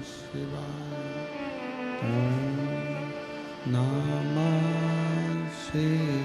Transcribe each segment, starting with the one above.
शिवाय। ओम नमः शिवाय।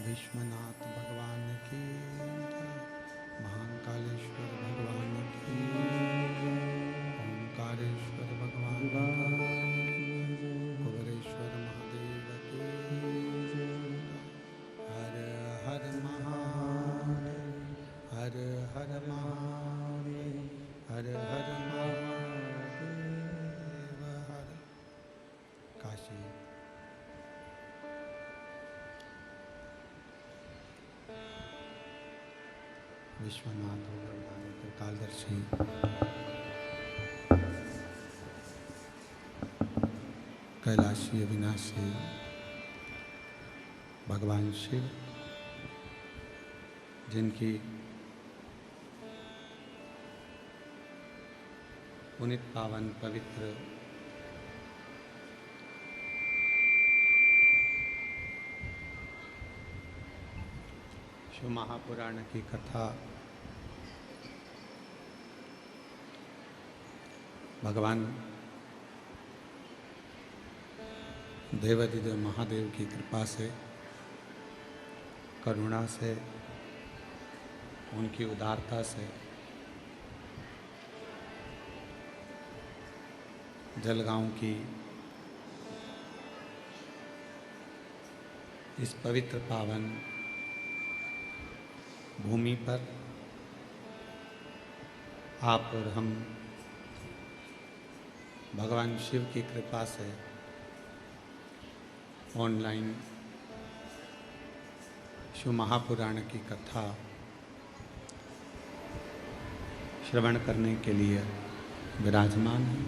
विश्वनाथ भगवान की जय। महाकालेश्वर भगवान की जय। ओंकारेश्वर भगवान की जय। कुबेरेश्वर महादेव की जय। हर हर महादेव, हर हर महादेव, हर हर महादेव, हर। काशी विश्वनाथ भगवान त्रिकालदर्शी कैलाशी अविनाशी भगवान शिव, जिनकी पुनित पावन पवित्र शिव महापुराण की कथा भगवान देवाधिदेव महादेव की कृपा से, करुणा से, उनकी उदारता से जलगांव की इस पवित्र पावन भूमि पर आप और हम भगवान शिव की कृपा से ऑनलाइन शिव महापुराण की कथा श्रवण करने के लिए विराजमान हैं,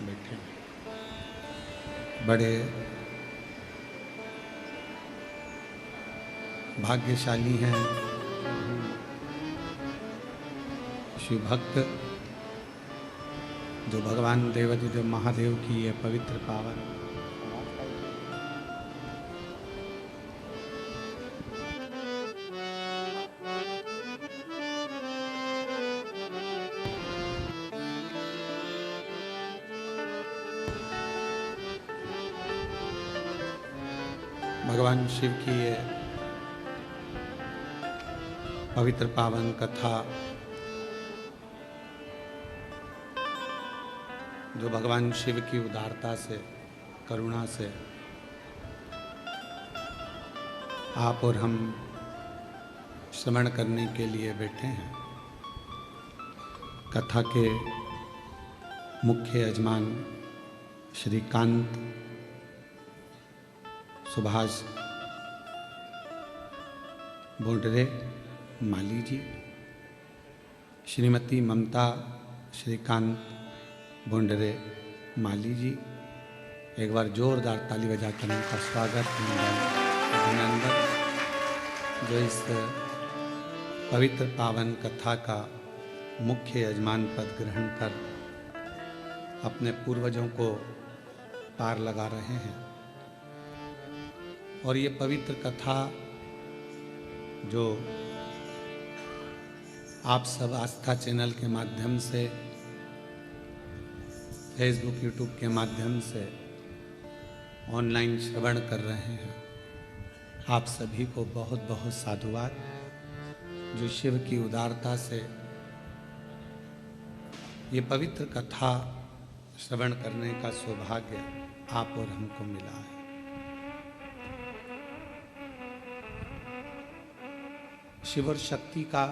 बैठे हैं। बड़े भाग्यशाली हैं शिव भक्त, जो भगवान देवाधिदेव महादेव की ये पवित्र पावन भगवान शिव की ये पवित्र पावन कथा जो भगवान शिव की उदारता से, करुणा से आप और हम श्रवण करने के लिए बैठे हैं। कथा के मुख्य यजमान श्रीकांत सुभाष बोंडरे माली जी, श्रीमती ममता श्रीकांत बोंडरे माली जी, एक बार जोरदार ताली बजाकर उनका स्वागत अभिनंदन, जो इस पवित्र पावन कथा का मुख्य यजमान पद ग्रहण कर अपने पूर्वजों को पार लगा रहे हैं। और ये पवित्र कथा जो आप सब आस्था चैनल के माध्यम से, फेसबुक यूट्यूब के माध्यम से ऑनलाइन श्रवण कर रहे हैं, आप सभी को बहुत बहुत साधुवाद, जो शिव की उदारता से ये पवित्र कथा श्रवण करने का सौभाग्य आप और हमको मिला है। शिव और शक्ति का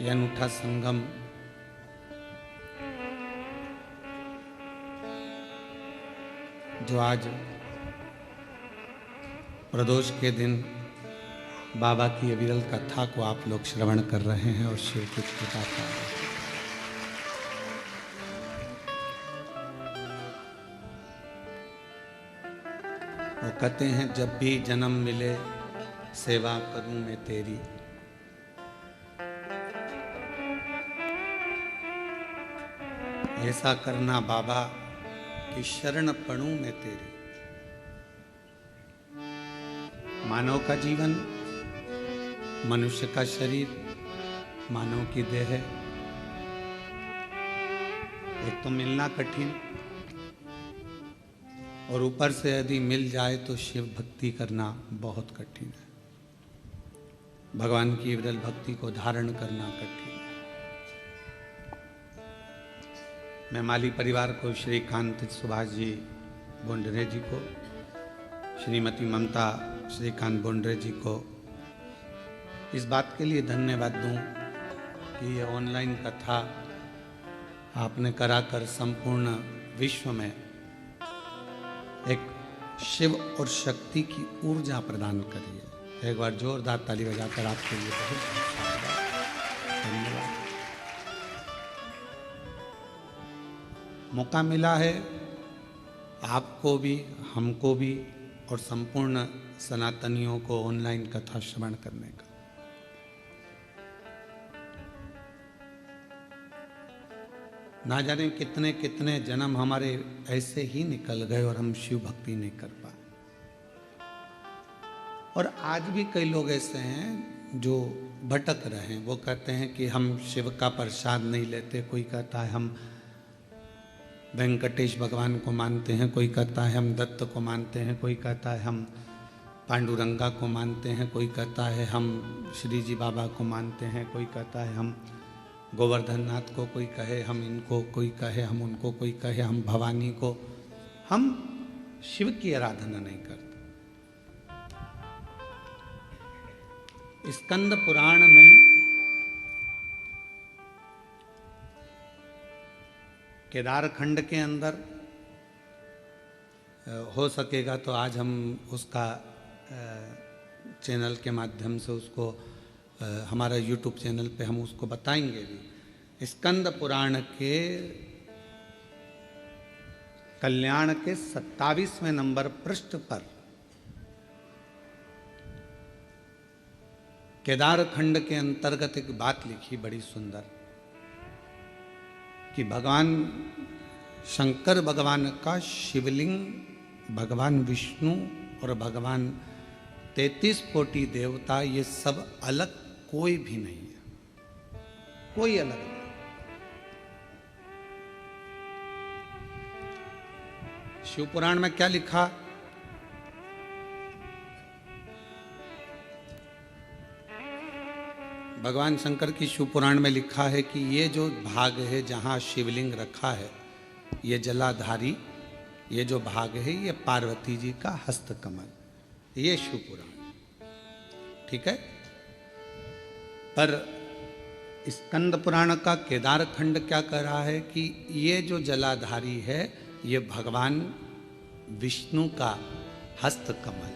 यह अनूठा संगम जो आज प्रदोष के दिन बाबा की अविरल कथा को आप लोग श्रवण कर रहे हैं और शिव की कृपा का वो कहते हैं, जब भी जन्म मिले सेवा करूं मैं तेरी, ऐसा करना बाबा कि शरण पड़ूं मैं तेरी। मानव का जीवन, मनुष्य का शरीर, मानव की देह, एक तो मिलना कठिन और ऊपर से यदि मिल जाए तो शिव भक्ति करना बहुत कठिन है। भगवान की विरल भक्ति को धारण करना कठिन है। मैं माली परिवार को, श्रीकांत सुभाष जी बोंडरे जी को, श्रीमती ममता श्रीकांत बोंडरे जी को इस बात के लिए धन्यवाद दूं कि ये ऑनलाइन कथा आपने कराकर संपूर्ण विश्व में एक शिव और शक्ति की ऊर्जा प्रदान करी है। एक बार जोरदार ताली बजाकर आपके लिए बहुत धन्यवाद। मौका मिला है आपको भी, हमको भी और संपूर्ण सनातनियों को ऑनलाइन कथा श्रवण करने का। ना जाने कितने कितने जन्म हमारे ऐसे ही निकल गए और हम शिव भक्ति नहीं कर पाए। और आज भी कई लोग ऐसे हैं जो भटक रहे हैं। वो कहते हैं कि हम शिव का प्रसाद नहीं लेते, कोई कहता है हम वेंकटेश भगवान को मानते हैं, कोई कहता है हम दत्त को मानते हैं, कोई कहता है हम पांडुरंगा को मानते हैं, कोई कहता है हम श्री जी बाबा को मानते हैं, कोई कहता है हम गोवर्धन नाथ को, कोई कहे हम इनको, कोई कहे हम उनको, कोई कहे हम भवानी को। हम शिव की आराधना नहीं करते। स्कंद पुराण में केदार खंड के अंदर हो सकेगा तो आज हम उसका चैनल के माध्यम से उसको हमारा यूट्यूब चैनल पे हम उसको बताएंगे भी। स्कंद पुराण के कल्याण के 27वें नंबर पृष्ठ पर केदार खंड के अंतर्गत एक बात लिखी बड़ी सुंदर, कि भगवान शंकर भगवान का शिवलिंग, भगवान विष्णु और भगवान 33 कोटि देवता, ये सब अलग कोई भी नहीं है, कोई अलग नहीं। शिव पुराण में क्या लिखा? भगवान शंकर की शिव पुराण में लिखा है कि ये जो भाग है जहाँ शिवलिंग रखा है, ये जलाधारी, ये जो भाग है ये पार्वती जी का हस्तकमल, ये शिव पुराण, ठीक है। पर स्कंद पुराण का केदार खंड क्या कह रहा है कि ये जो जलाधारी है ये भगवान विष्णु का हस्तकमल है,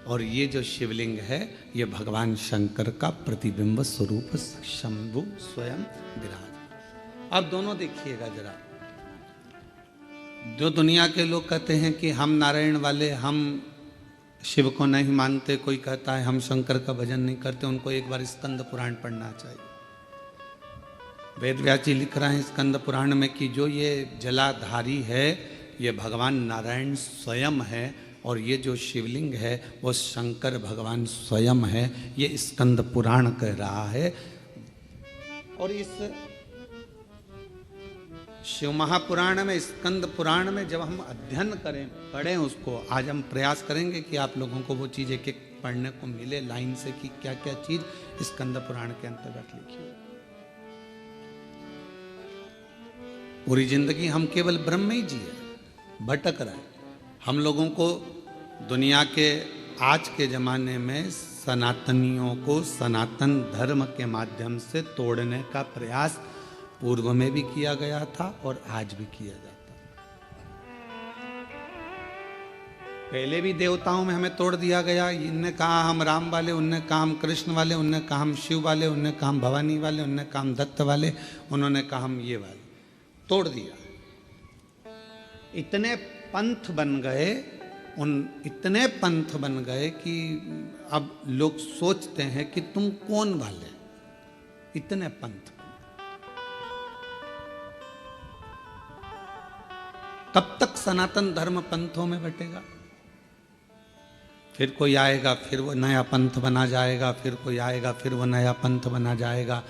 और ये जो शिवलिंग है ये भगवान शंकर का प्रतिबिंब स्वरूप शंभु स्वयं विराज। अब दोनों देखिएगा जरा, जो दुनिया के लोग कहते हैं कि हम नारायण वाले, हम शिव को नहीं मानते, कोई कहता है हम शंकर का भजन नहीं करते, उनको एक बार स्कंद पुराण पढ़ना चाहिए। वेद व्यास जी लिख रहे हैं स्कंद पुराण में कि जो ये जलाधारी है ये भगवान नारायण स्वयं है, और ये जो शिवलिंग है वो शंकर भगवान स्वयं है, ये स्कंद पुराण कह रहा है। और इस शिव महापुराण में, स्कंद पुराण में जब हम अध्ययन करें, पढ़ें उसको, आज हम प्रयास करेंगे कि आप लोगों को वो चीज़ एक एक पढ़ने को मिले लाइन से कि क्या क्या चीज़ स्कंद पुराण के अंतर्गत लिखी है। पूरी जिंदगी हम केवल ब्रह्म में ही जिए, भटक रहे। हम लोगों को दुनिया के आज के ज़माने में सनातनियों को सनातन धर्म के माध्यम से तोड़ने का प्रयास पूर्व में भी किया गया था और आज भी किया जाता है। पहले भी देवताओं में हमें तोड़ दिया गया, इनने कहा हम राम वाले, उनने कहा हम कृष्ण वाले, उनने कहा हम शिव वाले, उनने कहा हम भवानी वाले, उनने कहा हम दत्त वाले, उन्होंने कहा हम ये वाले, तोड़ दिया। इतने पंथ बन गए, इतने पंथ बन गए कि अब लोग सोचते हैं कि तुम कौन वाले, इतने पंथ। कब तक सनातन धर्म पंथों में बटेगा? फिर कोई आएगा, फिर वो नया पंथ बना जाएगा, फिर कोई आएगा, फिर वो नया पंथ बना जाएगा,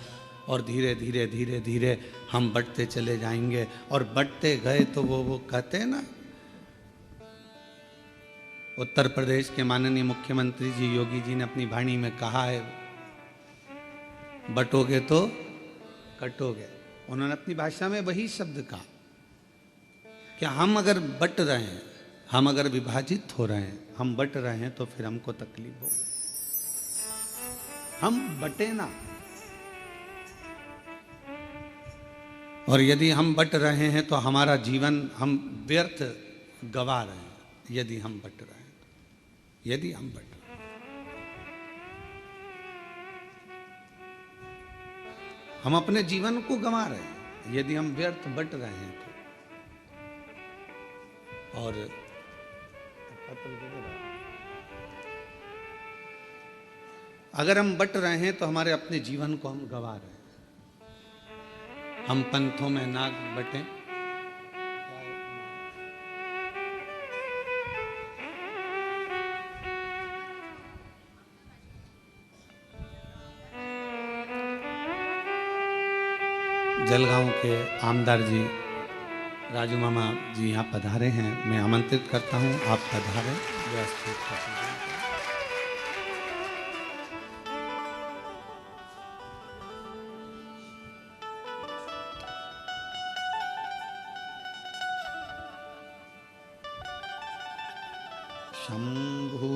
और धीरे धीरे धीरे धीरे हम बढ़ते चले जाएंगे। और बढ़ते गए तो वो कहते हैं ना, उत्तर प्रदेश के माननीय मुख्यमंत्री जी योगी जी ने अपनी वाणी में कहा है, बटोगे तो कटोगे। उन्होंने अपनी भाषा में वही शब्द कहा कि हम अगर बट रहे हैं, हम अगर विभाजित हो रहे हैं, हम बट रहे हैं तो फिर हमको तकलीफ होगी। हम बटे ना, और यदि हम बट रहे हैं तो हमारा जीवन हम व्यर्थ गवा रहे हैं। यदि हम बट रहे हैं, यदि हम बट रहे हैं, हम अपने जीवन को गंवा रहे हैं, यदि हम व्यर्थ बट रहे हैं तो। और अगर हम बट रहे हैं तो हमारे अपने जीवन को हम गंवा रहे हैं। हम पंथों में ना बटें, जलगांव के आमदार जी राजू मामा जी यहाँ पधारे हैं, मैं आमंत्रित करता हूँ आप पधारें। व्यवस्थित शंभु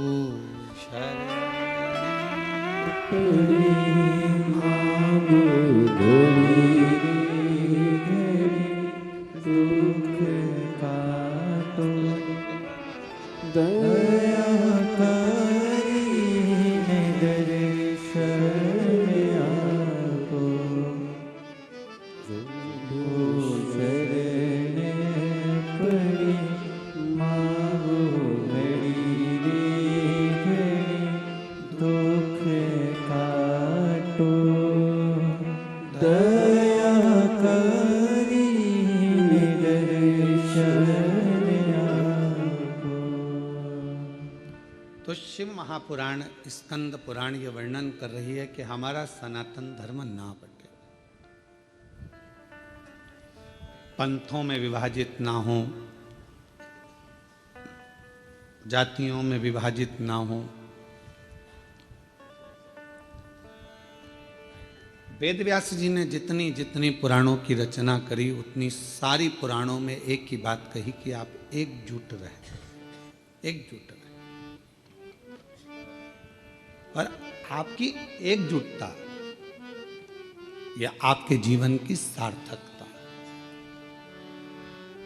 महापुराण स्कंद पुराण ये वर्णन कर रही है कि हमारा सनातन धर्म ना बटे, पंथों में विभाजित ना हो, जातियों में विभाजित ना हो, वेद व्यास जी ने जितनी जितनी पुराणों की रचना करी उतनी सारी पुराणों में एक ही बात कही कि आप एकजुट रहे, एकजुट रहे। और आपकी एकजुटता यह आपके जीवन की सार्थकता।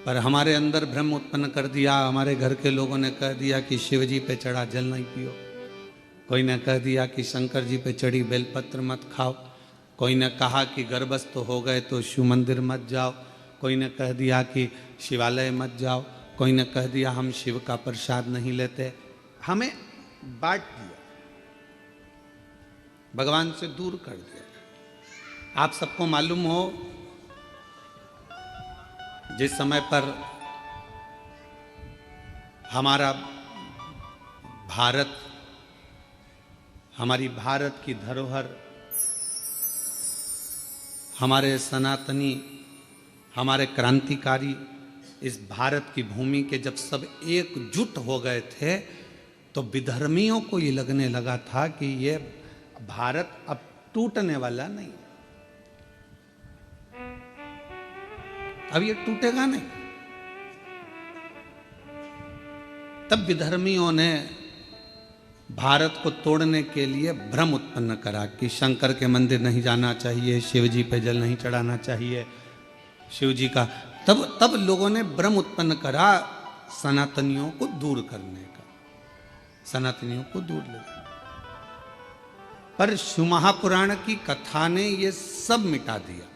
पर हमारे अंदर भ्रम उत्पन्न कर दिया। हमारे घर के लोगों ने कह दिया कि शिव जी पे चढ़ा जल नहीं पियो, कोई ने कह दिया कि शंकर जी पे चढ़ी बेलपत्र मत खाओ, कोई ने कहा कि गर्भस्थ हो गए तो शिव मंदिर मत जाओ, कोई ने कह दिया कि शिवालय मत जाओ, कोई ने कह दिया हम शिव का प्रसाद नहीं लेते। हमें बांट दिया, भगवान से दूर कर दिया। आप सबको मालूम हो, जिस समय पर हमारा भारत, हमारी भारत की धरोहर, हमारे सनातनी, हमारे क्रांतिकारी इस भारत की भूमि के जब सब एकजुट हो गए थे तो विधर्मियों को ये लगने लगा था कि ये भारत अब टूटने वाला नहीं, अब ये टूटेगा नहीं। तब विधर्मियों ने भारत को तोड़ने के लिए भ्रम उत्पन्न करा कि शंकर के मंदिर नहीं जाना चाहिए, शिव जी पे जल नहीं चढ़ाना चाहिए, शिव जी का तब लोगों ने भ्रम उत्पन्न करा सनातनियों को दूर करने का, सनातनियों को दूर ले जाना। पर शिव महापुराण की कथा ने ये सब मिटा दिया।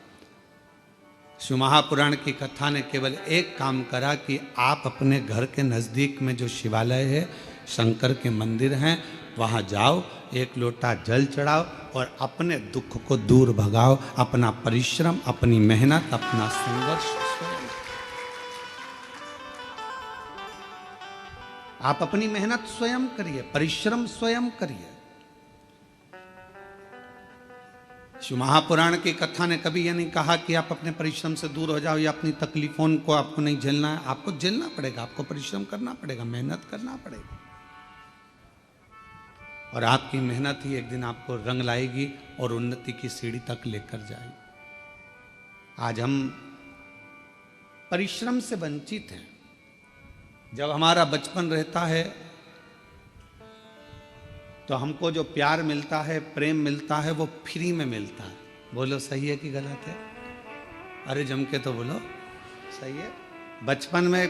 शिव महापुराण की कथा ने केवल एक काम करा कि आप अपने घर के नज़दीक में जो शिवालय है, शंकर के मंदिर हैं, वहाँ जाओ, एक लोटा जल चढ़ाओ और अपने दुख को दूर भगाओ। अपना परिश्रम, अपनी मेहनत, अपना संघर्ष स्वयं, आप अपनी मेहनत स्वयं करिए, परिश्रम स्वयं करिए। शिव महापुराण की कथा ने कभी यह नहीं कहा कि आप अपने परिश्रम से दूर हो जाओ या अपनी तकलीफों को आपको नहीं झेलना है। आपको झेलना पड़ेगा, आपको परिश्रम करना पड़ेगा, मेहनत करना पड़ेगा, और आपकी मेहनत ही एक दिन आपको रंग लाएगी और उन्नति की सीढ़ी तक लेकर जाएगी। आज हम परिश्रम से वंचित हैं। जब हमारा बचपन रहता है तो हमको जो प्यार मिलता है, प्रेम मिलता है, वो फ्री में मिलता है। बोलो सही है कि गलत है? अरे जम के तो बोलो सही है। बचपन में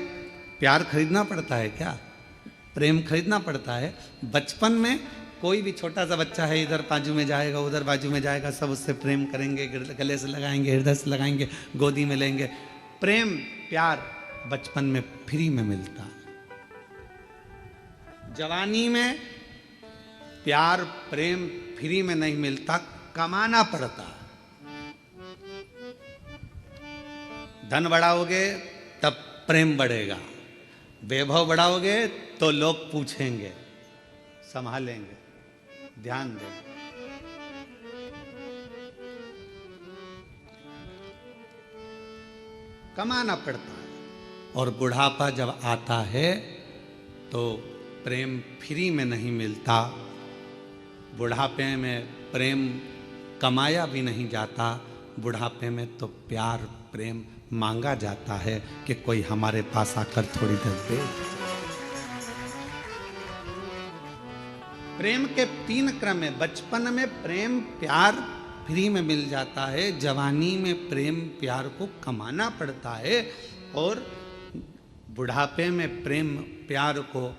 प्यार खरीदना पड़ता है क्या? प्रेम खरीदना पड़ता है? बचपन में कोई भी छोटा सा बच्चा है, इधर बाजू में जाएगा, उधर बाजू में जाएगा, सब उससे प्रेम करेंगे, गले से लगाएंगे, हृदय से लगाएंगे, गोदी में लेंगे। प्रेम, प्यार बचपन में फ्री में मिलता है। जवानी में प्यार, प्रेम फ्री में नहीं मिलता, कमाना पड़ता। धन बढ़ाओगे तब प्रेम बढ़ेगा, वैभव बढ़ाओगे तो लोग पूछेंगे, संभालेंगे, ध्यान देंगे। कमाना पड़ता है। और बुढ़ापा जब आता है तो प्रेम फ्री में नहीं मिलता। बुढ़ापे में प्रेम कमाया भी नहीं जाता। बुढ़ापे में तो प्यार, प्रेम मांगा जाता है कि कोई हमारे पास आकर थोड़ी देर दे। प्रेम के 3 क्रम है। बचपन में प्रेम प्यार फ्री में मिल जाता है, जवानी में प्रेम प्यार को कमाना पड़ता है, और बुढ़ापे में प्रेम प्यार को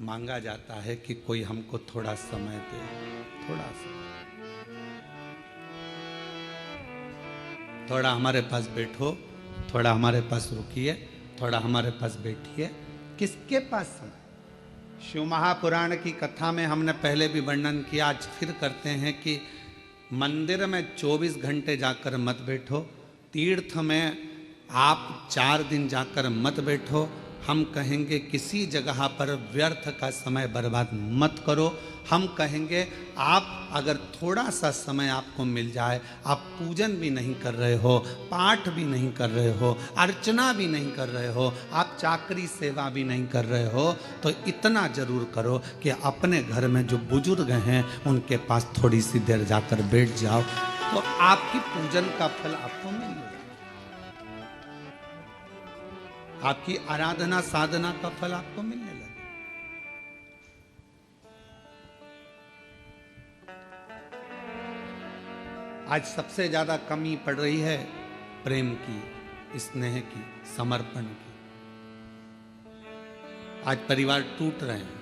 मांगा जाता है कि कोई हमको थोड़ा समय दे, थोड़ा सा, थोड़ा हमारे पास बैठो, थोड़ा हमारे पास रुकिए, थोड़ा हमारे पास बैठिए। किसके पास समय? शिव महापुराण की कथा में हमने पहले भी वर्णन किया, आज फिर करते हैं कि मंदिर में 24 घंटे जाकर मत बैठो, तीर्थ में आप 4 दिन जाकर मत बैठो। हम कहेंगे किसी जगह पर व्यर्थ का समय बर्बाद मत करो। हम कहेंगे आप अगर थोड़ा सा समय आपको मिल जाए, आप पूजन भी नहीं कर रहे हो, पाठ भी नहीं कर रहे हो, अर्चना भी नहीं कर रहे हो, आप चाकरी सेवा भी नहीं कर रहे हो, तो इतना जरूर करो कि अपने घर में जो बुजुर्ग हैं उनके पास थोड़ी सी देर जाकर बैठ जाओ। तो आपकी पूजन का फल आपको मिलेगा, आपकी आराधना साधना का फल आपको मिलने लगे। आज सबसे ज्यादा कमी पड़ रही है प्रेम की, स्नेह की, समर्पण की। आज परिवार टूट रहे हैं।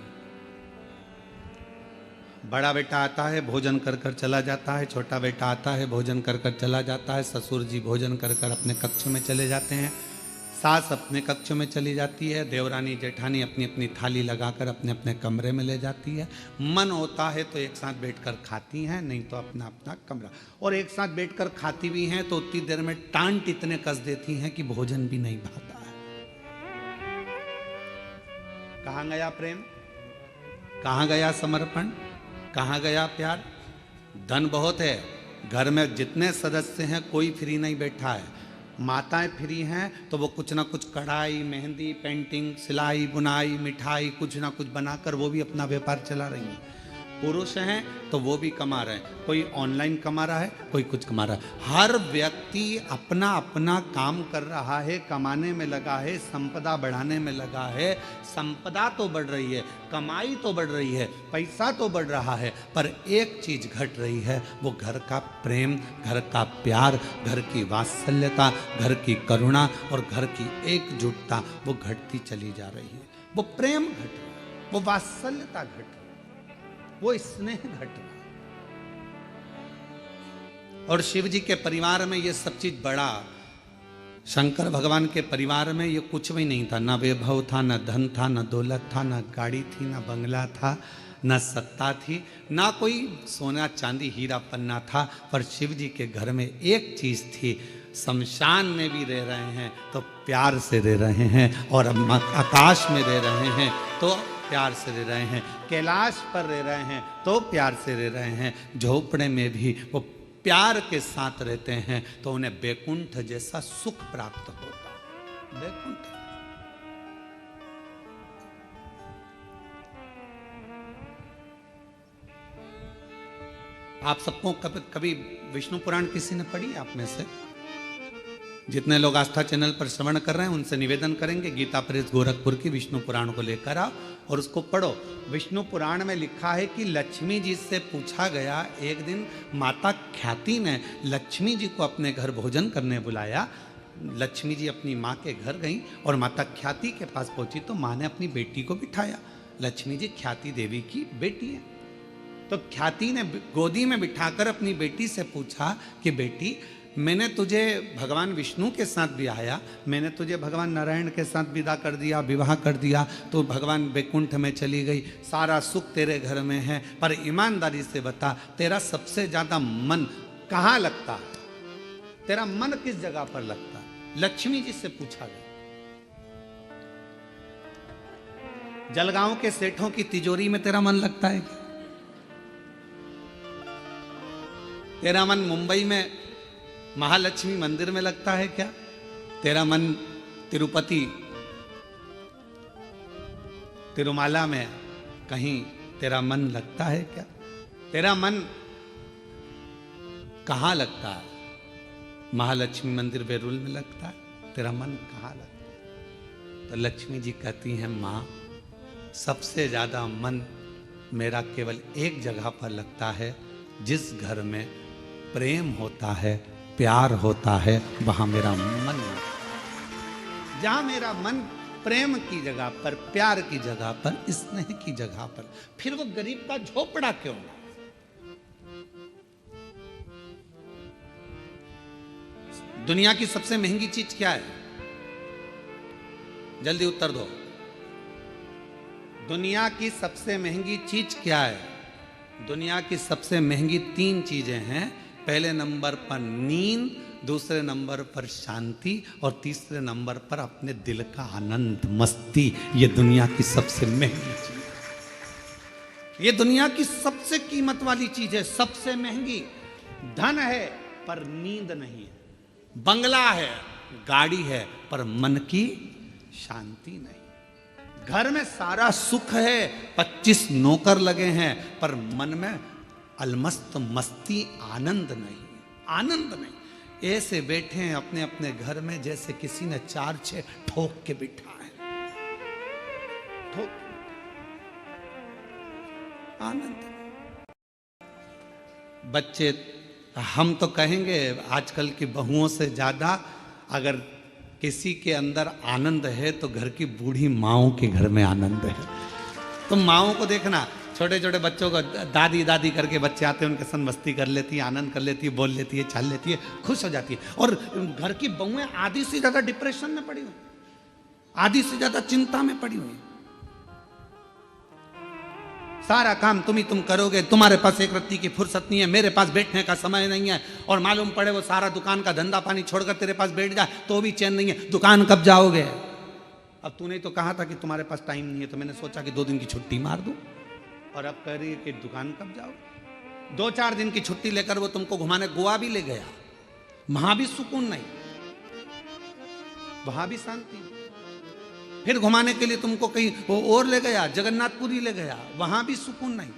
बड़ा बेटा आता है, भोजन कर कर चला जाता है, छोटा बेटा आता है, भोजन कर कर चला जाता है, ससुर जी भोजन कर कर अपने कक्ष में चले जाते हैं, सास अपने कक्ष में चली जाती है, देवरानी जेठानी अपनी अपनी थाली लगाकर अपने अपने कमरे में ले जाती है। मन होता है तो एक साथ बैठकर खाती हैं, नहीं तो अपना अपना कमरा। और एक साथ बैठकर खाती भी हैं तो उतनी देर में टांट इतने कस देती हैं कि भोजन भी नहीं भाता है। कहाँ गया प्रेम, कहाँ गया समर्पण, कहाँ गया प्यार? धन बहुत है, घर में जितने सदस्य हैं कोई फ्री नहीं बैठा है। माताएं फ्री हैं तो वो कुछ ना कुछ कढ़ाई, मेहंदी, पेंटिंग, सिलाई, बुनाई, मिठाई कुछ ना कुछ बनाकर वो भी अपना व्यापार चला रही हैं। पुरुष हैं तो वो भी कमा रहे हैं, कोई ऑनलाइन कमा रहा है, कोई कुछ कमा रहा है। हर व्यक्ति अपना अपना काम कर रहा है, कमाने में लगा है, संपदा बढ़ाने में लगा है। संपदा तो बढ़ रही है, कमाई तो बढ़ रही है, पैसा तो बढ़ रहा है, पर एक चीज घट रही है, वो घर का प्रेम, घर का प्यार, घर की वात्सल्यता, घर की करुणा और घर की एकजुटता वो घटती चली जा रही है। वो प्रेम घट रहा है, वो वात्सल्यता घट रही है, वो स्नेह घट रहा। और शिव जी के परिवार में ये सब चीज बड़ा। शंकर भगवान के परिवार में ये कुछ भी नहीं था, ना वैभव था, ना धन था, ना दौलत था, ना गाड़ी थी, ना बंगला था, ना सत्ता थी, ना कोई सोना चांदी हीरा पन्ना था। पर शिव जी के घर में एक चीज थी, शमशान में भी रह रहे हैं तो प्यार से रह रहे हैं, और आकाश में रह रहे हैं तो प्यार से रह रहे हैं, कैलाश पर रह रहे हैं तो प्यार से रह रहे हैं, झोपड़े में भी वो प्यार के साथ रहते हैं तो उन्हें बैकुंठ जैसा सुख प्राप्त होगा। बैकुंठ। आप सबको कभी विष्णु पुराण किसी ने पढ़ी? आप में से जितने लोग आस्था चैनल पर श्रवण कर रहे हैं उनसे निवेदन करेंगे, गीता प्रेस गोरखपुर की विष्णु पुराण को लेकर आओ और उसको पढ़ो। विष्णु पुराण में लिखा है कि लक्ष्मी जी से पूछा गया, एक दिन माता ख्याति ने लक्ष्मी जी को अपने घर भोजन करने बुलाया। लक्ष्मी जी अपनी माँ के घर गई और माता ख्याति के पास पहुंची तो माँ ने अपनी बेटी को बिठाया। लक्ष्मी जी ख्याति देवी की बेटी है, तो ख्याति ने गोदी में बिठाकर अपनी बेटी से पूछा कि बेटी, मैंने तुझे भगवान विष्णु के साथ ब्याया, मैंने तुझे भगवान नारायण के साथ विदा कर दिया, विवाह कर दिया, तो भगवान वैकुंठ में चली गई, सारा सुख तेरे घर में है, पर ईमानदारी से बता तेरा सबसे ज्यादा मन कहाँ लगता है? तेरा मन किस जगह पर लगता है? लक्ष्मी जी से पूछा गया। जलगांव के सेठों की तिजोरी में तेरा मन लगता है क्या? तेरा मन मुंबई में महालक्ष्मी मंदिर में लगता है क्या? तेरा मन तिरुपति तिरुमाला में कहीं तेरा मन लगता है क्या? तेरा मन कहाँ लगता है? महालक्ष्मी मंदिर बेरुल में लगता है? तेरा मन कहाँ लगता है? तो लक्ष्मी जी कहती हैं, माँ सबसे ज्यादा मन मेरा केवल एक जगह पर लगता है, जिस घर में प्रेम होता है, प्यार होता है, वहां मेरा मन लगता है। जहां मेरा मन प्रेम की जगह पर, प्यार की जगह पर, स्नेह की जगह पर, फिर वो गरीब का झोपड़ा क्यों ना? दुनिया की सबसे महंगी चीज क्या है? जल्दी उत्तर दो। दुनिया की सबसे महंगी चीज क्या है? दुनिया की सबसे महंगी 3 चीजें हैं। पहले नंबर पर नींद, दूसरे नंबर पर शांति और तीसरे नंबर पर अपने दिल का आनंद, मस्ती। ये दुनिया की सबसे महंगी चीज है, ये दुनिया की सबसे कीमत वाली चीज है, सबसे महंगी। धन है पर नींद नहीं है, बंगला है, गाड़ी है, पर मन की शांति नहीं। घर में सारा सुख है, 25 नौकर लगे हैं, पर मन में अलमस्त मस्ती, आनंद नहीं। आनंद नहीं। ऐसे बैठे हैं अपने अपने घर में जैसे किसी ने 4-6 ठोक के बिठा है, ठोक। आनंद। बच्चे, हम तो कहेंगे आजकल की बहुओं से ज्यादा अगर किसी के अंदर आनंद है तो घर की बूढ़ी माओं के घर में आनंद है। तो माओं को देखना, छोटे छोटे बच्चों को दादी दादी करके बच्चे आते हैं, उनके संग मस्ती कर लेती है, आनंद कर लेती है, बोल लेती है, चल लेती है, खुश हो जाती है। और घर की बहुएं आधी से ज्यादा डिप्रेशन में पड़ी हुई, आधी से ज्यादा चिंता में पड़ी हुई। सारा काम तुम करोगे, तुम्हारे पास एक रत्ती की फुर्सत नहीं है, मेरे पास बैठने का समय नहीं है। और मालूम पड़े वो सारा दुकान का धंधा पानी छोड़कर तेरे पास बैठ जाए तो भी चैन नहीं है, दुकान कब जाओगे। अब तूने तो कहा था कि तुम्हारे पास टाइम नहीं है, तो मैंने सोचा कि 2 दिन की छुट्टी मार दूं, और अब कह रही है कि दुकान कब जाओगे। 2-4 दिन की छुट्टी लेकर वो तुमको घुमाने गोवा भी ले गया, वहां भी सुकून नहीं, वहां भी शांति। फिर घुमाने के लिए तुमको कहीं वो और ले गया, जगन्नाथपुरी ले गया, वहां भी सुकून नहीं।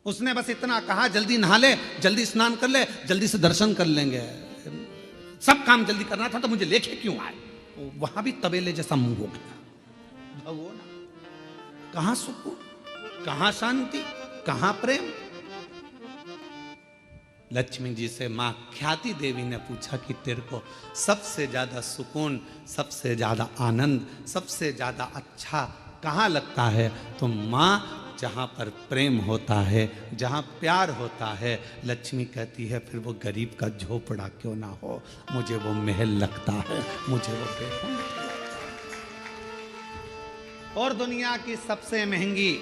उसने बस इतना कहा जल्दी नहा ले, जल्दी स्नान कर ले, जल्दी से दर्शन कर लेंगे, सब काम जल्दी करना था, तो मुझे लेके क्यों आए। वहां भी तबेले जैसा मुंह हो गया। भगवान, कहां सुकून, कहां शांति, कहां प्रेम। लक्ष्मी जी से मां ख्याति देवी ने पूछा कि तेरे को सबसे ज्यादा सुकून, सबसे ज्यादा आनंद, सबसे ज्यादा अच्छा कहां लगता है। तो मां, जहां पर प्रेम होता है, जहां प्यार होता है, लक्ष्मी कहती है फिर वो गरीब का झोपड़ा क्यों ना हो, मुझे वो महल लगता है, मुझे वो बेहद। और दुनिया की सबसे महंगी,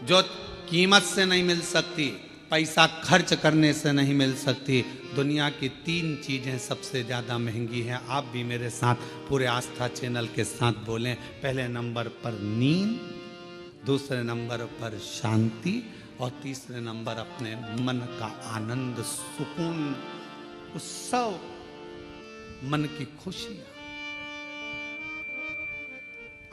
जो कीमत से नहीं मिल सकती, पैसा खर्च करने से नहीं मिल सकती, दुनिया की 3 चीजें सबसे ज्यादा महंगी हैं। आप भी मेरे साथ पूरे आस्था चैनल के साथ बोलें। पहले नंबर पर नींद, दूसरे नंबर पर शांति, और तीसरे नंबर अपने मन का आनंद, सुकून, उत्सव, मन की खुशियां।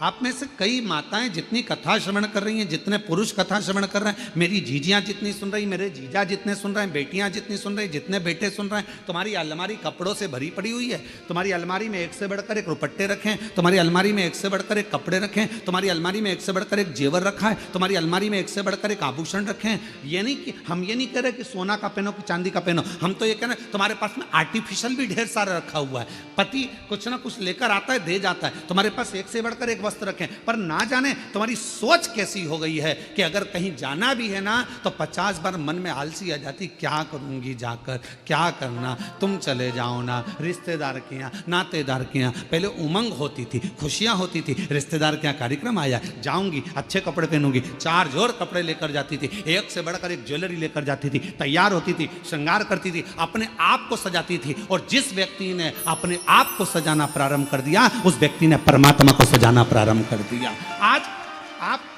आप में से कई माताएं जितनी कथा श्रवण कर रही हैं, जितने पुरुष कथा श्रवण कर रहे हैं, मेरी जीजियां जितनी सुन रही, मेरे जीजा जितने सुन रहे हैं, बेटियां जितनी सुन रही, जितने बेटे सुन रहे हैं, तुम्हारी अलमारी कपड़ों से भरी पड़ी हुई है। तुम्हारी अलमारी में एक से बढ़कर एक रुपट्टे रखें, तुम्हारी अलमारी में एक से बढ़कर एक कपड़े रखें, तुम्हारी अलमारी में एक से बढ़कर एक जेवर रखा है, तुम्हारी अलमारी में एक से बढ़कर एक आभूषण रखें। ये नहीं कि हम ये नहीं कह रहे कि सोना का पहनो कि चांदी का पहनो, हम तो ये कह रहे हैं तुम्हारे पास में आर्टिफिशियल भी ढेर सारा रखा हुआ है। पति कुछ ना कुछ लेकर आता है, दे जाता है, तुम्हारे पास एक से बढ़कर एक वस्त्र रखें। पर ना जाने तुम्हारी सोच कैसी हो गई है कि अगर कहीं जाना भी है ना तो 50 बार मन में आलसी आ जाती, क्या करूंगी जाकर, क्या करना, तुम चले जाओ ना, रिश्तेदार के यहाँ, नातेदार के यहाँ। पहले उमंग होती थी, खुशियां होती थी, रिश्तेदार के यहाँ कार्यक्रम आया, जाऊंगी, अच्छे कपड़े पहनूंगी, 4 जोड़ कपड़े लेकर जाती थी, एक से बढ़कर एक ज्वेलरी लेकर जाती थी, तैयार होती थी, श्रृंगार करती थी, अपने आप को सजाती थी। और जिस व्यक्ति ने अपने आप को सजाना प्रारंभ कर दिया, उस व्यक्ति ने परमात्मा को सजाना प्रारंभ कर दिया। आज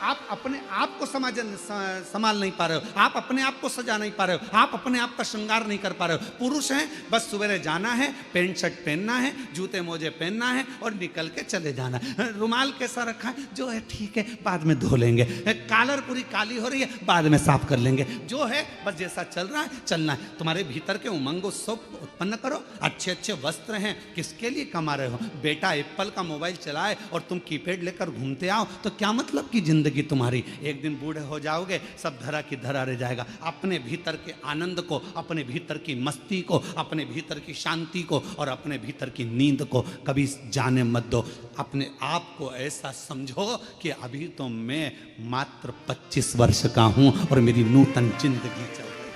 आप अपने आप को संभाल नहीं पा रहे हो, आप अपने आप को सजा नहीं पा रहे हो, आप अपने आप का श्रृंगार नहीं कर पा रहे हो। पुरुष हैं, बस सवेरे जाना है, पैंट शर्ट पहनना है, जूते मोजे पहनना है और निकल के चले जाना है। रुमाल कैसा रखा है, जो है ठीक है, बाद में धो लेंगे। कॉलर पूरी काली हो रही है, बाद में साफ कर लेंगे। जो है बस जैसा चल रहा है चलना है। तुम्हारे भीतर के उमंग उत्सव उत्पन्न करो। अच्छे अच्छे वस्त्र हैं, किसके लिए कमा रहे हो। बेटा एप्पल का मोबाइल चलाए और तुम कीपैड लेकर घूमते आओ तो क्या मतलब की जिंदगी तुम्हारी। एक दिन बूढ़े हो जाओगे, सब धरा की धरा रह जाएगा। अपने भीतर के आनंद को, अपने भीतर की मस्ती को, अपने भीतर की शांति को और अपने भीतर की नींद को कभी जाने मत दो। अपने आप को ऐसा समझो कि अभी तो मैं मात्र 25 वर्ष का हूं और मेरी नूतन जिंदगी चल रही है,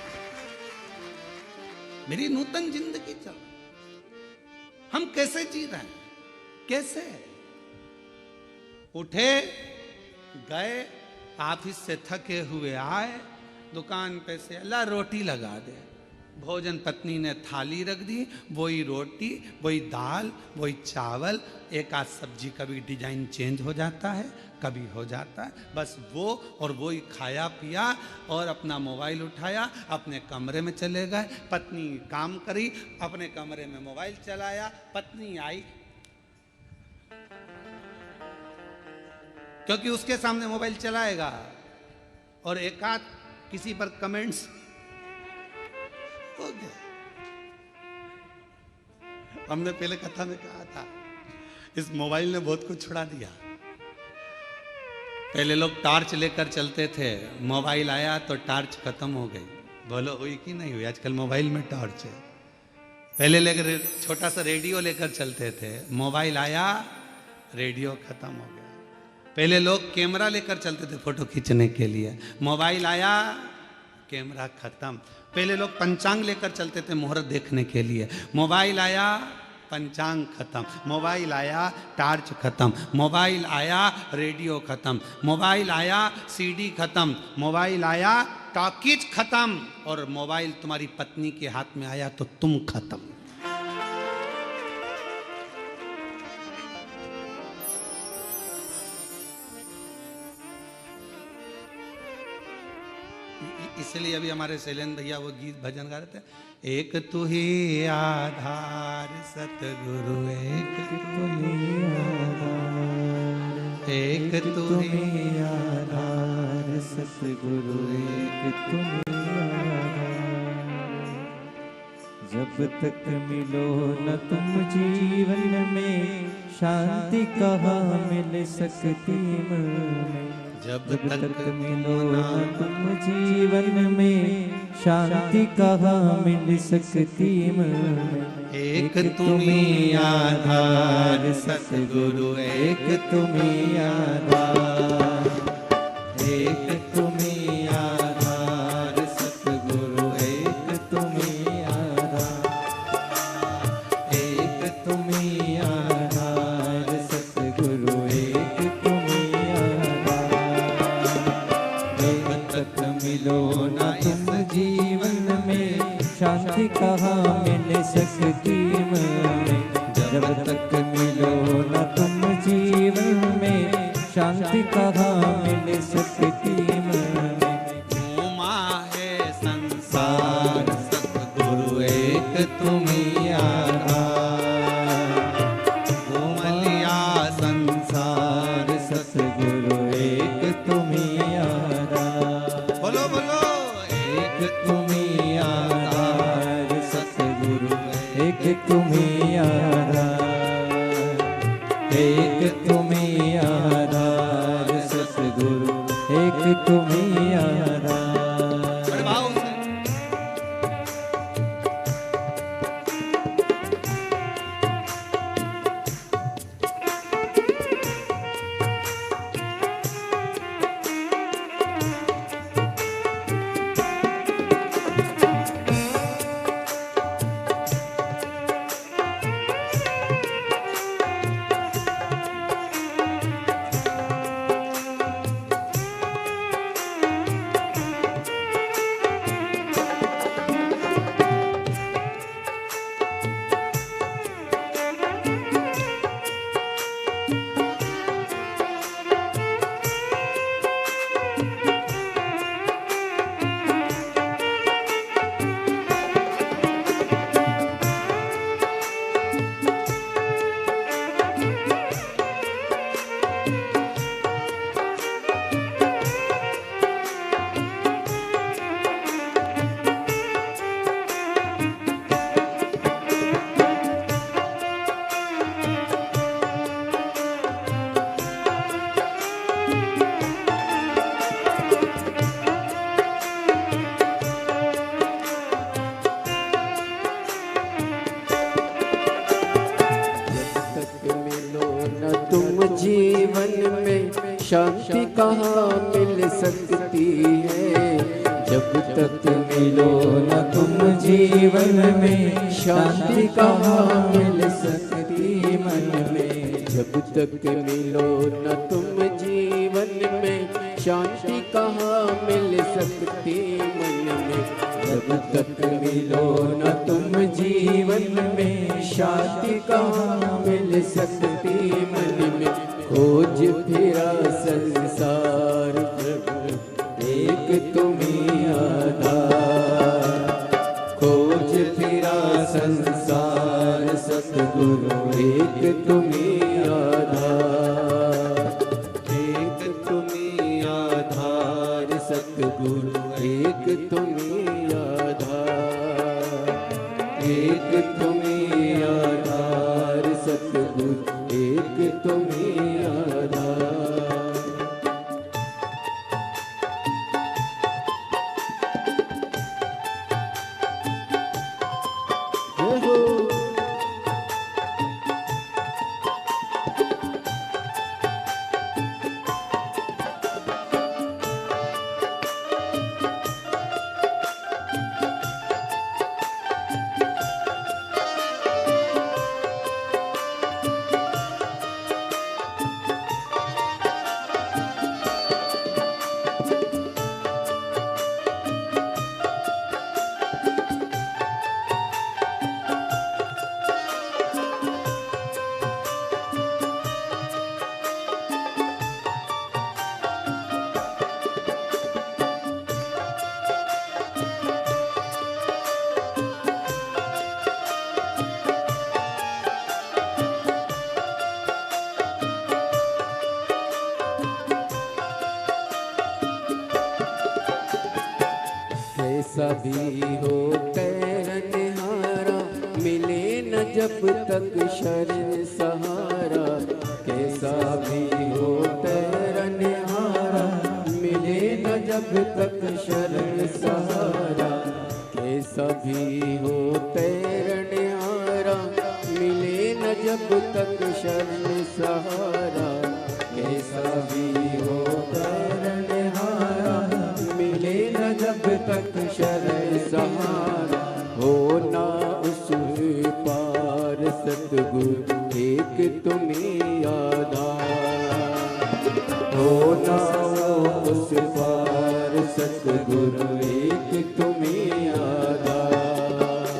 मेरी नूतन जिंदगी चल रही है। हम कैसे जी रहे हैं, कैसे उठे, गए, ऑफिस से थके हुए आए, दुकान पे से अल्लाह रोटी लगा दे, भोजन पत्नी ने थाली रख दी, वही रोटी, वही दाल, वही चावल, एक आध सब्जी, कभी डिजाइन चेंज हो जाता है, कभी हो जाता है, बस वो और वही खाया पिया और अपना मोबाइल उठाया, अपने कमरे में चले गए। पत्नी काम करी, अपने कमरे में मोबाइल चलाया, पत्नी आई क्योंकि उसके सामने मोबाइल चलाएगा और एक आध किसी पर कमेंट्स गया। हमने पहले कथा में कहा था, इस मोबाइल ने बहुत कुछ छुड़ा दिया। पहले लोग टॉर्च लेकर चलते थे, मोबाइल आया तो टॉर्च खत्म हो गई। बोलो हुई कि नहीं हुई? आजकल मोबाइल में टॉर्च है। पहले लेकर छोटा सा रेडियो लेकर चलते थे, मोबाइल आया रेडियो खत्म हो गया। पहले लोग कैमरा लेकर चलते थे फोटो खींचने के लिए, मोबाइल आया कैमरा खत्म। पहले लोग पंचांग लेकर चलते थे मुहूर्त देखने के लिए, मोबाइल आया पंचांग खत्म। मोबाइल आया टॉर्च खत्म। मोबाइल आया रेडियो खत्म। मोबाइल आया सीडी खत्म। मोबाइल आया टॉकीज खत्म। और मोबाइल तुम्हारी पत्नी के हाथ में आया तो तुम खत्म। इसलिए अभी हमारे शैलेंद्र भैया वो गीत भजन गा रहे थे, एक तू ही आधार सतगुरु, एक तू ही आधार, एक तू ही आधार सतगुरु, एक तू ही आधार। जब तक मिलो न तुम जीवन में, शांति कहाँ मिल सकती में। जब तक मिलो न तुम जीवन में, शांति कहाँ मिल सकती में। एक तुम्ही आधार सतगुरु, एक तुम्ही आधार, एक तुम्ही आधार सतगुरु, एक तुम्ही आधार, एक तुम्ही आधार सतगुरु, एक तुम्ही आधार। जब तक मिलो न तुम जीवन में, शांति कहाँ मिल सकती में। जब तक मिलो न तुम जीवन में, शांति कहाँ मिल सकती में। घूमा है संसार सतगुरु, एक तुम्ही आधार। घूम लिया संसार सतगुरु, एक तुम्ही आधार। बोलो बोलो, एक तुम्ही आधार सतगुरु, एक तुम्ही आधार, एक तुम्ही आधार सतगुरु, एक तुम्ही आधार। बड़े भाव से जीवन में, शांति कहाँ मिल सकती है। जब तक मिलो न तुम जीवन में, शांति कहाँ मिल सकती मन में। जब तक मिलो न तुम जीवन में, शांति कहाँ मिल सकती मन में। जब तक मिलो न तुम जीवन में, शांति कहाँ मिल सकती मन में। खोज फिरा संसार एक तुम्ही आधार, खोज फिरा संसार सतगुरु, एक तुम्ही आधार, एक तुम्ही आधार सतगुरु, एक तुम्ही आधार। एक तुम्हीं आधार सतगुरु, एक तुम्हीं आधार। कैसा भी हो करनिहारा, मिले न जब तक शरण सहारा। कैसा भी हो करनिहारा, मिले न जब तक शरण सहारा। कैसा भी हो करनिहारा, मिले न जब तक शरण सहारा। कैसा भी हो करनिहारा, मिले न जब तक शरण सहारा। हो ना उस पार सतगुरु, एक तुम्हीं आधार। हो ना उस पार सतगुरु, एक तुम्हीं आधार।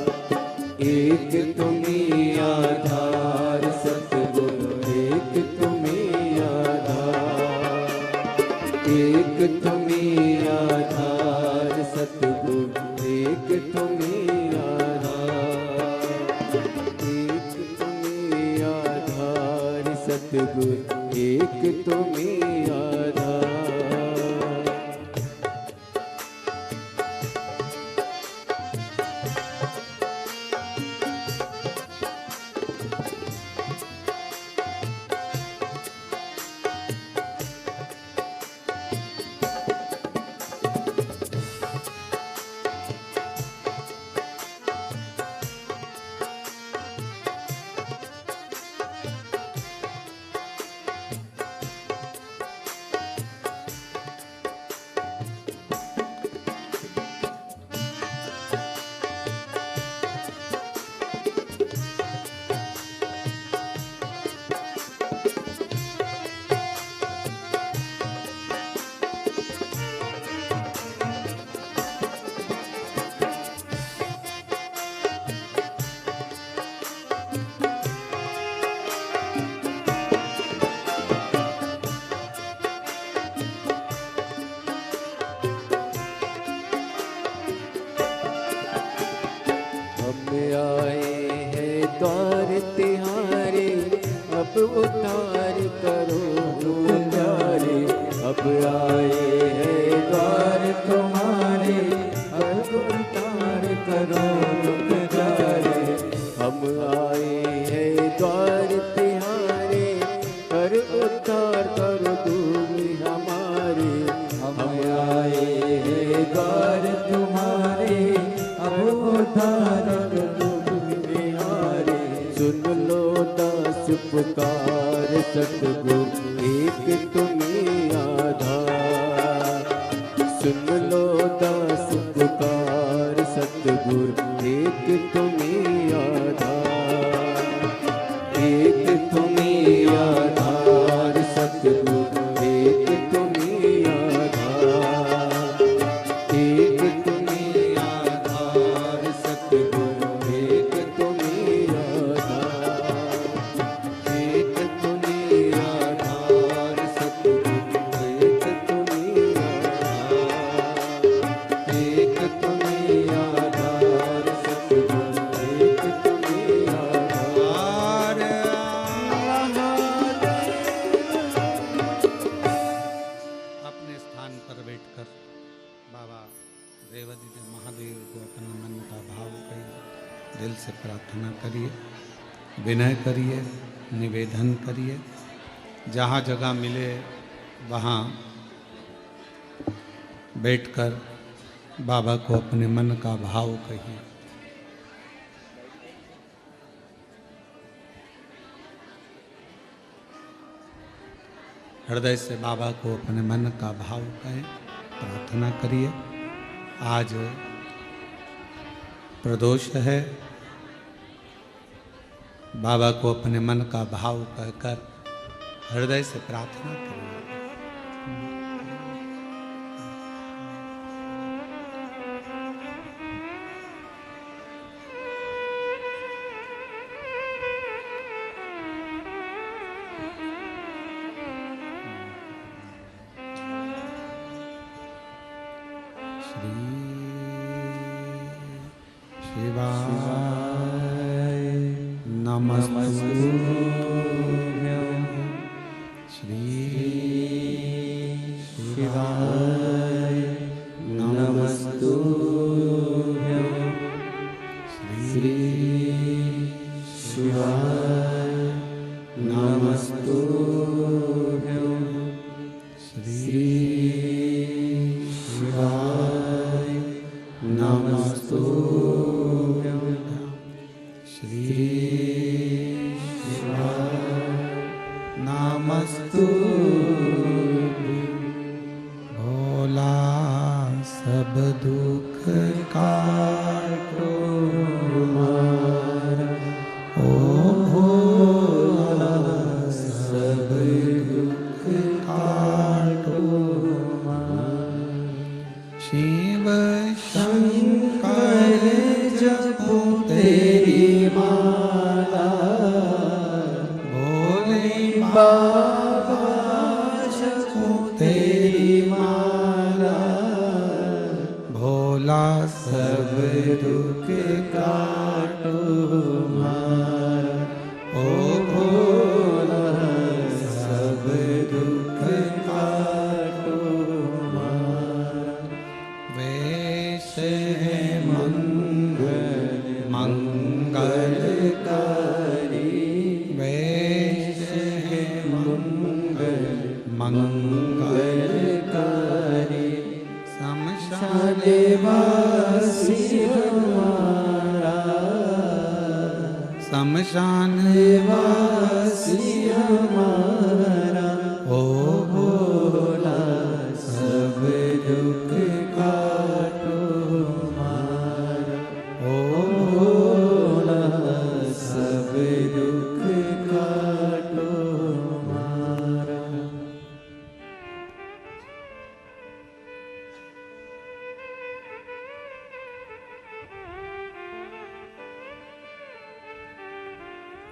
एक तुम्हीं आधार सतगुरु, एक तुम्हीं आधार। एक तुम्हीं आधार सतगुरु, एक तुम्हीं आधार। एक तुम्हीं आधार सतगुरु, एक तुम्हीं आधार। आए हैं द्वार तिहारे, अब उद्धार करो दुलारे। अब आए हैं द्वार तुम्हारे, अब उद्धार करो दुलारे। हम आए हैं द्वार तिहारे, कर उद्धार करो तुम हमारे। हम आए हैं द्वार तुम्हारे, अब उद्धार सुन लो दास पुकार सतगुरु, एक तुम्हीं आधार। सुन लो दास पुकार सतगुरु, एक तुम्हीं आधार। एक तुम्हीं आधार सतगुरु, एक तुम्हीं आधार। एक तुम्हीं आधार सतगुरु, एक तुम्हीं आधार। एक तुम्हीं आधार सतगुरु, एक तुम्हीं आधार। एक तुम्हीं आधार सतगुरु, एक तुम्हीं आधार। दिल से प्रार्थना करिए, विनय करिए, निवेदन करिए। जहाँ जगह मिले वहाँ बैठकर बाबा को अपने मन का भाव कहिए। हृदय से बाबा को अपने मन का भाव कहें, प्रार्थना करिए। आज प्रदोष है, बाबा को अपने मन का भाव कहकर हृदय से प्रार्थना करिए।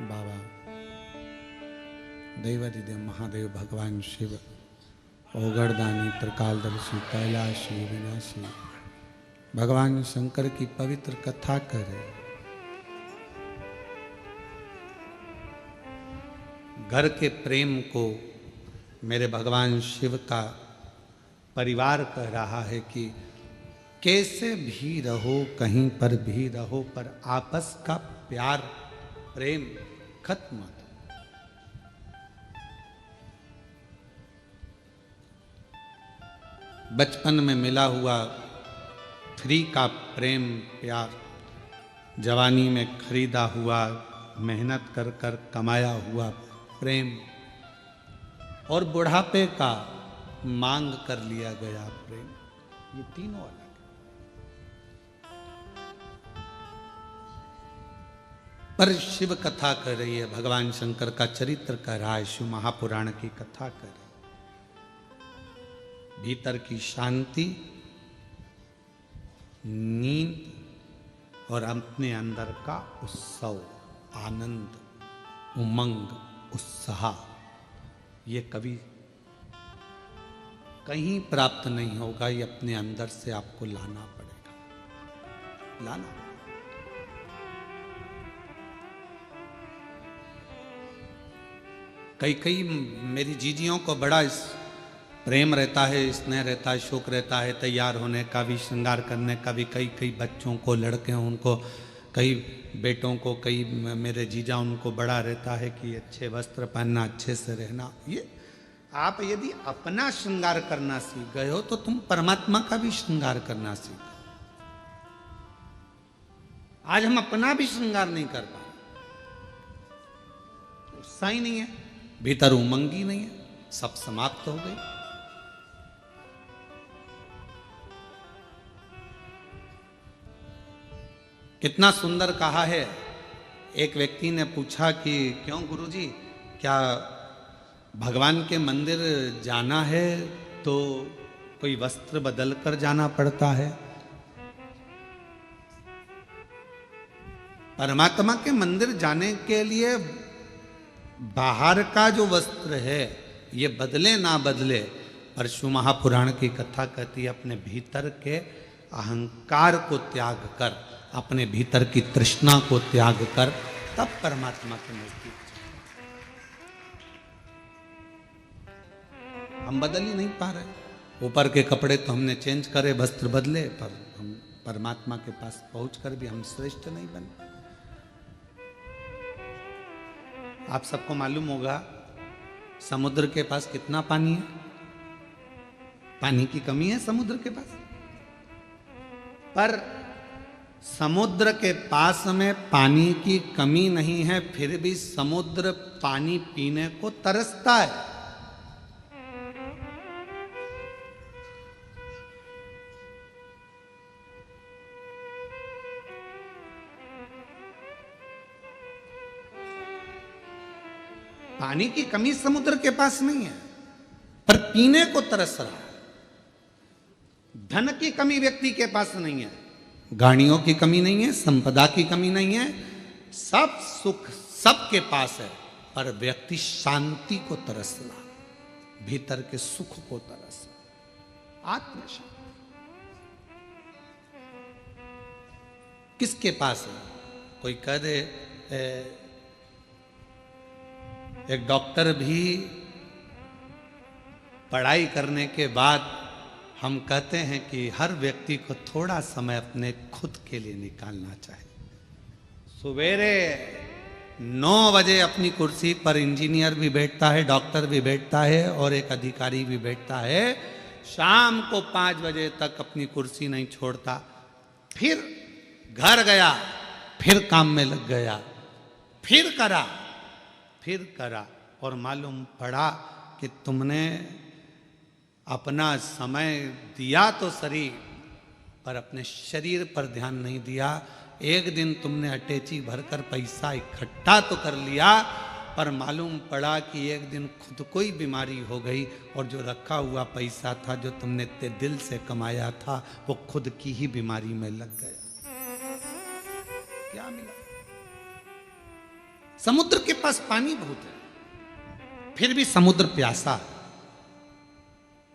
बाबा देवादिदेव महादेव भगवान शिव ओगरदानी त्रिकालदर्शी कैलाशी विनाशी भगवान शंकर की पवित्र कथा करे। घर के प्रेम को मेरे भगवान शिव का परिवार कह रहा है कि कैसे भी रहो, कहीं पर भी रहो, पर आपस का प्यार प्रेम खत्म मत। बचपन में मिला हुआ फ्री का प्रेम प्यार, जवानी में खरीदा हुआ मेहनत कर कर कमाया हुआ प्रेम, और बुढ़ापे का मांग कर लिया गया प्रेम, ये तीनों अलग। पर शिव कथा कर रही है, भगवान शंकर का चरित्र कह रहा है, शिव महापुराण की कथा कर रही है। भीतर की शांति, नींद और अपने अंदर का उत्सव, आनंद, उमंग, उत्साह, ये कभी कहीं प्राप्त नहीं होगा। ये अपने अंदर से आपको लाना पड़ेगा, लाना। कई मेरी जीजियों को बड़ा इस प्रेम रहता है, स्नेह रहता है, शौक रहता है तैयार होने का भी, श्रृंगार करने का भी। कई बच्चों को, लड़के हैं, उनको कई बेटों को, कई मेरे जीजा उनको बड़ा रहता है कि अच्छे वस्त्र पहनना, अच्छे से रहना। ये आप यदि अपना श्रृंगार करना सीख गए हो तो तुम परमात्मा का भी श्रृंगार करना सीख गए। आज हम अपना भी श्रृंगार नहीं कर पा रहे, उत्साह ही नहीं है, भीतर उमंग ही नहीं है, सब समाप्त हो गई। कितना सुंदर कहा है। एक व्यक्ति ने पूछा कि क्यों गुरुजी, क्या भगवान के मंदिर जाना है तो कोई वस्त्र बदल कर जाना पड़ता है? परमात्मा के मंदिर जाने के लिए बाहर का जो वस्त्र है ये बदले ना बदले, परशु महापुराण की कथा कहती है अपने भीतर के अहंकार को त्याग कर, अपने भीतर की तृष्णा को त्याग कर, तब परमात्मा के नजदीक। हम बदल ही नहीं पा रहे। ऊपर के कपड़े तो हमने चेंज करे, वस्त्र बदले, पर हम परमात्मा के पास पहुंचकर भी हम श्रेष्ठ नहीं बने। आप सबको मालूम होगा समुद्र के पास कितना पानी है? पानी की कमी है समुद्र के पास, पर समुद्र के पास में पानी की कमी नहीं है, फिर भी समुद्र पानी पीने को तरसता है। पानी की कमी समुद्र के पास नहीं है, पर पीने को तरस रहा है। धन की कमी व्यक्ति के पास नहीं है, गाड़ियों की कमी नहीं है, संपदा की कमी नहीं है, सब सुख सबके पास है, पर व्यक्ति शांति को तरस रहा, भीतर के सुख को तरस रहा, आत्मशांति किसके पास है? कोई कह दे एक डॉक्टर भी पढ़ाई करने के बाद हम कहते हैं कि हर व्यक्ति को थोड़ा समय अपने खुद के लिए निकालना चाहिए। सवेरे 9 बजे अपनी कुर्सी पर इंजीनियर भी बैठता है, डॉक्टर भी बैठता है और एक अधिकारी भी बैठता है। शाम को 5 बजे तक अपनी कुर्सी नहीं छोड़ता, फिर घर गया, फिर काम में लग गया, फिर करा और मालूम पड़ा कि तुमने अपना समय दिया तो सही, पर अपने शरीर पर ध्यान नहीं दिया। एक दिन तुमने अटैची भरकर पैसा इकट्ठा तो कर लिया, पर मालूम पड़ा कि एक दिन खुद को ही बीमारी हो गई और जो रखा हुआ पैसा था, जो तुमने इतने दिल से कमाया था, वो खुद की ही बीमारी में लग गया। क्या मिला? समुद्र के पास पानी बहुत है, फिर भी समुद्र प्यासा है।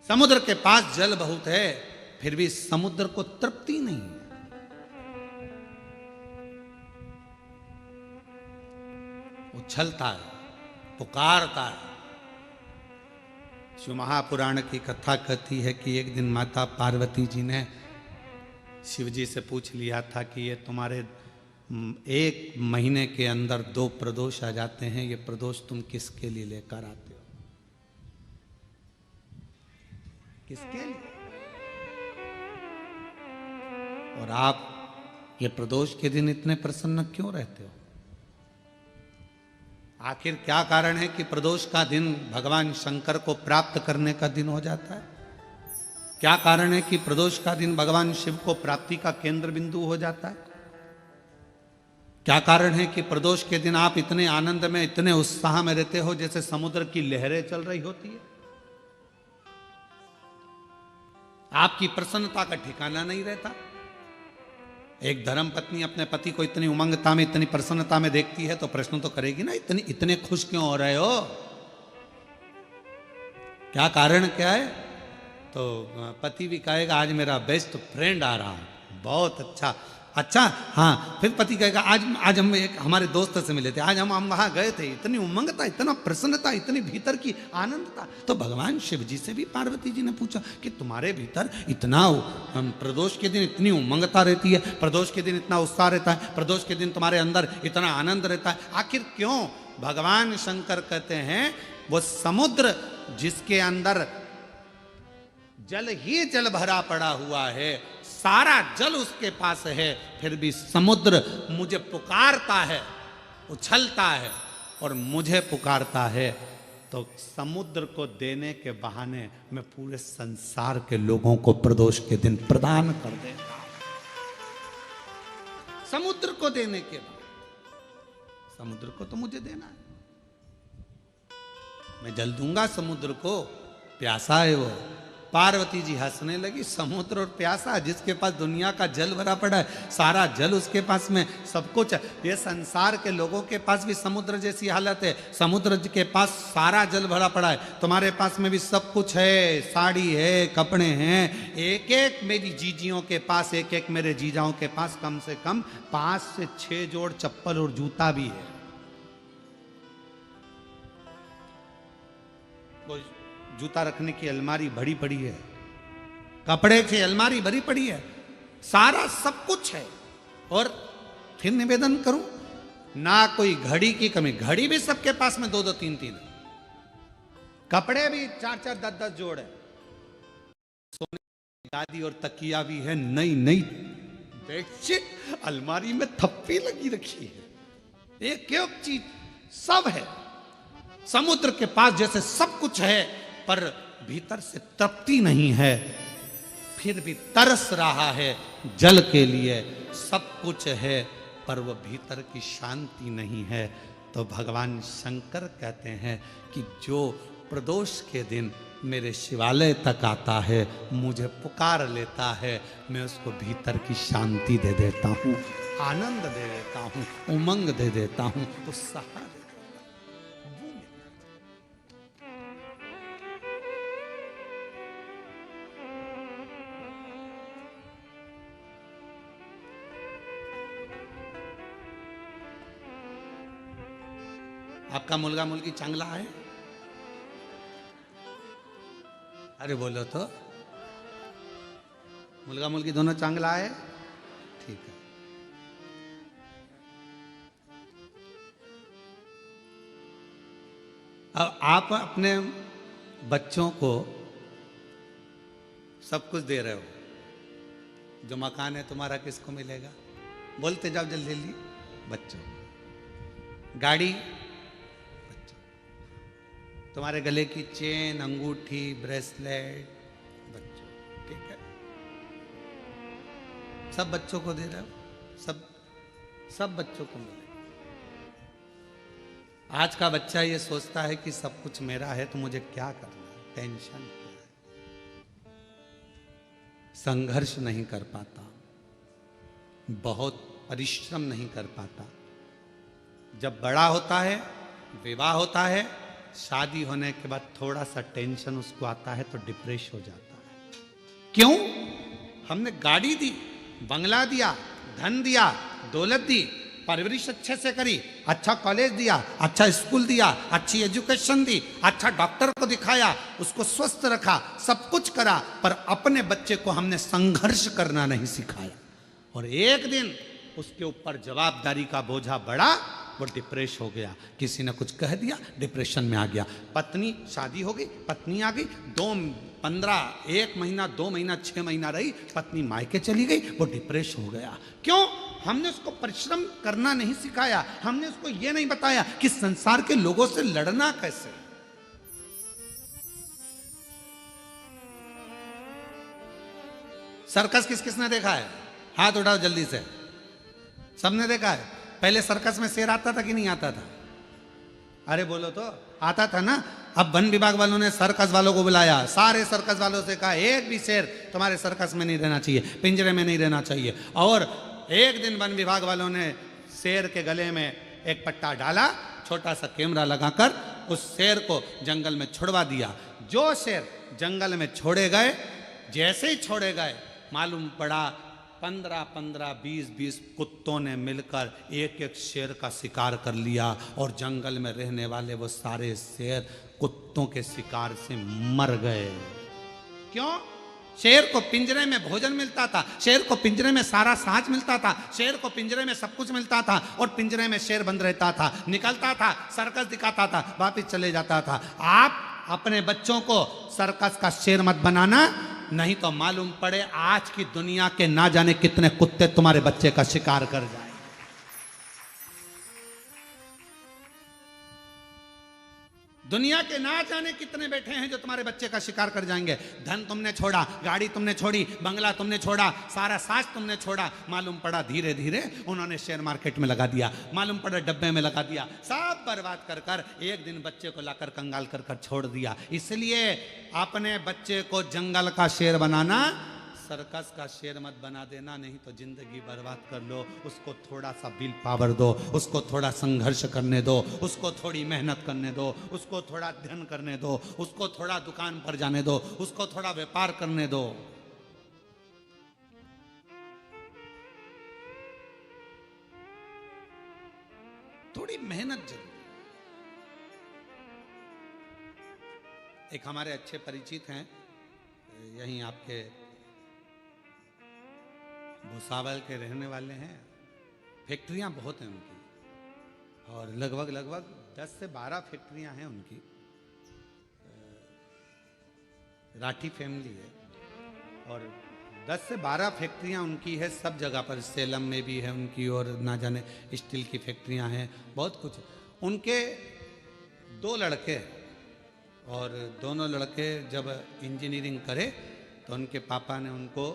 समुद्र के पास जल बहुत है, फिर भी समुद्र को तृप्ति नहीं है। उछलता है, पुकारता है। शिव महापुराण की कथा कहती है कि एक दिन माता पार्वती जी ने शिव जी से पूछ लिया था कि ये तुम्हारे 1 महीने के अंदर 2 प्रदोष आ जाते हैं, ये प्रदोष तुम किसके लिए लेकर आते हो? किसके लिए? और आप ये प्रदोष के दिन इतने प्रसन्न क्यों रहते हो? आखिर क्या कारण है कि प्रदोष का दिन भगवान शंकर को प्राप्त करने का दिन हो जाता है? क्या कारण है कि प्रदोष का दिन भगवान शिव को प्राप्ति का केंद्र बिंदु हो जाता है? क्या कारण है कि प्रदोष के दिन आप इतने आनंद में, इतने उत्साह में रहते हो जैसे समुद्र की लहरें चल रही होती है? आपकी प्रसन्नता का ठिकाना नहीं रहता। एक धर्म पत्नी अपने पति को इतनी उमंगता में, इतनी प्रसन्नता में देखती है तो प्रश्न तो करेगी ना, इतने खुश क्यों हो रहे हो? क्या कारण क्या है? तो पति भी कहेगा आज मेरा बेस्ट फ्रेंड आ रहा है, बहुत अच्छा, अच्छा हाँ, फिर पति कहेगा आज हम एक हमारे दोस्त से मिले थे, आज हम वहां गए थे, इतनी उमंग था, इतना प्रसन्न था, इतनी भीतर की आनंद था। तो भगवान शिव जी से भी पार्वती जी ने पूछा कि तुम्हारे भीतर इतना प्रदोष के दिन इतनी उमंगता रहती है, प्रदोष के दिन इतना उत्साह रहता है, प्रदोष के दिन तुम्हारे अंदर इतना आनंद रहता है, आखिर क्यों? भगवान शंकर कहते हैं वो समुद्र जिसके अंदर जल ही जल भरा पड़ा हुआ है, सारा जल उसके पास है, फिर भी समुद्र मुझे पुकारता है, उछलता है और मुझे पुकारता है, तो समुद्र को देने के बहाने मैं पूरे संसार के लोगों को प्रदोष के दिन प्रदान कर देता हूं। समुद्र को देने के बहाने, समुद्र को तो मुझे देना है, मैं जल दूंगा समुद्र को, प्यासा है वो। पार्वती जी हंसने लगी, समुद्र और प्यासा, जिसके पास दुनिया का जल भरा पड़ा है, सारा जल उसके पास में, सब कुछ है। ये संसार के लोगों के पास भी समुद्र जैसी हालत है, समुद्र के पास सारा जल भरा पड़ा है, तुम्हारे पास में भी सब कुछ है, साड़ी है, कपड़े हैं, एक एक मेरी जीजियों के पास, एक एक मेरे जीजाओं के पास कम से कम 5 से 6 जोड़ चप्पल और जूता भी है। जूता रखने की अलमारी भरी पड़ी है, कपड़े की अलमारी भरी पड़ी है, सारा सब कुछ है। और फिर निवेदन करूं, ना कोई घड़ी की कमी, घड़ी भी सबके पास में 2-2 3-3 है, कपड़े भी 4-4 10-10 जोड़ है, सोने की गादी और तकिया भी है, नई नई बेडशीट अलमारी में थप्पी लगी रखी है, एक एक चीज सब है। समुद्र के पास जैसे सब कुछ है, पर भीतर से तृप्ति नहीं है, फिर भी तरस रहा है जल के लिए, सब कुछ है पर वह भीतर की शांति नहीं है। तो भगवान शंकर कहते हैं कि जो प्रदोष के दिन मेरे शिवालय तक आता है, मुझे पुकार लेता है, मैं उसको भीतर की शांति दे देता हूँ, आनंद दे देता हूँ, उमंग दे देता हूँ, उत्साह दे देता हूँ। आपका मुलगा मुलगी चांगला है? अरे बोलो तो, मुलगा मुलगी दोनों चांगला है? ठीक है। अब आप अपने बच्चों को सब कुछ दे रहे हो, जो मकान है तुम्हारा किसको मिलेगा? बोलते जाओ जल्दी जल्दी। बच्चों। गाड़ी, तुम्हारे गले की चेन, अंगूठी, ब्रेसलेट, बच्चों, ठीक है, सब बच्चों को दे रहे हो, सब बच्चों को मिले। आज का बच्चा ये सोचता है कि सब कुछ मेरा है तो मुझे क्या करना है, टेंशन क्या है, संघर्ष नहीं कर पाता, बहुत परिश्रम नहीं कर पाता। जब बड़ा होता है, विवाह होता है, शादी होने के बाद थोड़ा सा टेंशन उसको आता है तो डिप्रेस हो जाता है। क्यों? हमने गाड़ी दी, बंगला दिया, धन दिया, दौलत दी, परवरिश अच्छे से करी, अच्छा कॉलेज दिया, अच्छा स्कूल दिया, अच्छी एजुकेशन दी, अच्छा डॉक्टर को दिखाया, उसको स्वस्थ रखा, सब कुछ करा, पर अपने बच्चे को हमने संघर्ष करना नहीं सिखाया। और एक दिन उसके ऊपर जवाबदारी का बोझा बढ़ा, वो डिप्रेस हो गया, किसी ने कुछ कह दिया, डिप्रेशन में आ गया। पत्नी, शादी हो गई, पत्नी आ गई, 1 महीना, 2 महीना, 6 महीना रही, पत्नी मायके चली गई, वो डिप्रेस हो गया। क्यों? हमने उसको परिश्रम करना नहीं सिखाया, हमने उसको ये नहीं बताया कि संसार के लोगों से लड़ना कैसे। सर्कस किस किसने देखा है? हाथ उठाओ जल्दी से। सबने देखा है? पहले सर्कस में शेर आता था कि नहीं आता था? अरे बोलो तो, आता था ना। अब वन विभाग वालों ने सर्कस वालों को बुलाया, सारे सर्कस वालों से कहा एक भी शेर तुम्हारे सर्कस में नहीं रहना चाहिए, पिंजरे में नहीं रहना चाहिए। और एक दिन वन विभाग वालों ने शेर के गले में एक पट्टा डाला, छोटा सा कैमरा लगाकर उस शेर को जंगल में छुड़वा दिया। जो शेर जंगल में छोड़े गए, जैसे ही छोड़े गए, मालूम पड़ा 15-15, 20-20 कुत्तों ने मिलकर एक एक शेर का शिकार कर लिया और जंगल में रहने वाले वो सारे शेर कुत्तों के शिकार से मर गए। क्यों? शेर को पिंजरे में भोजन मिलता था, शेर को पिंजरे में सारा साज मिलता था, शेर को पिंजरे में सब कुछ मिलता था और पिंजरे में शेर बंद रहता था, निकलता था, सर्कस दिखाता था, वापिस चले जाता था। आप अपने बच्चों को सर्कस का शेर मत बनाना, नहीं तो मालूम पड़े आज की दुनिया के ना जाने कितने कुत्ते तुम्हारे बच्चे का शिकार कर जाए। दुनिया के ना जाने कितने बैठे हैं जो तुम्हारे बच्चे का शिकार कर जाएंगे। धन तुमने छोड़ा, गाड़ी तुमने छोड़ी, बंगला तुमने छोड़ा, सारा साज तुमने छोड़ा, मालूम पड़ा धीरे धीरे उन्होंने शेयर मार्केट में लगा दिया, मालूम पड़ा डब्बे में लगा दिया, सब बर्बाद कर कर एक दिन बच्चे को लाकर कंगाल कर कर छोड़ दिया। इसलिए अपने बच्चे को जंगल का शेर बनाना, सर्कस का शेर मत बना देना, नहीं तो जिंदगी बर्बाद कर लो। उसको थोड़ा सा विल पावर दो, उसको थोड़ा संघर्ष करने दो, उसको थोड़ी मेहनत करने दो, उसको थोड़ा अध्ययन करने दो, उसको थोड़ा दुकान पर जाने दो, उसको थोड़ा व्यापार करने दो। थोड़ी मेहनत जरूर। एक हमारे अच्छे परिचित हैं, यहीं आपके भुसावल के रहने वाले हैं, फैक्ट्रियां बहुत हैं उनकी और लगभग 10 से 12 फैक्ट्रियां हैं उनकी। राठी फैमिली है और 10 से 12 फैक्ट्रियां उनकी है सब जगह पर, सेलम में भी है उनकी और ना जाने स्टील की फैक्ट्रियां हैं, बहुत कुछ। उनके 2 लड़के और दोनों लड़के जब इंजीनियरिंग करे तो उनके पापा ने उनको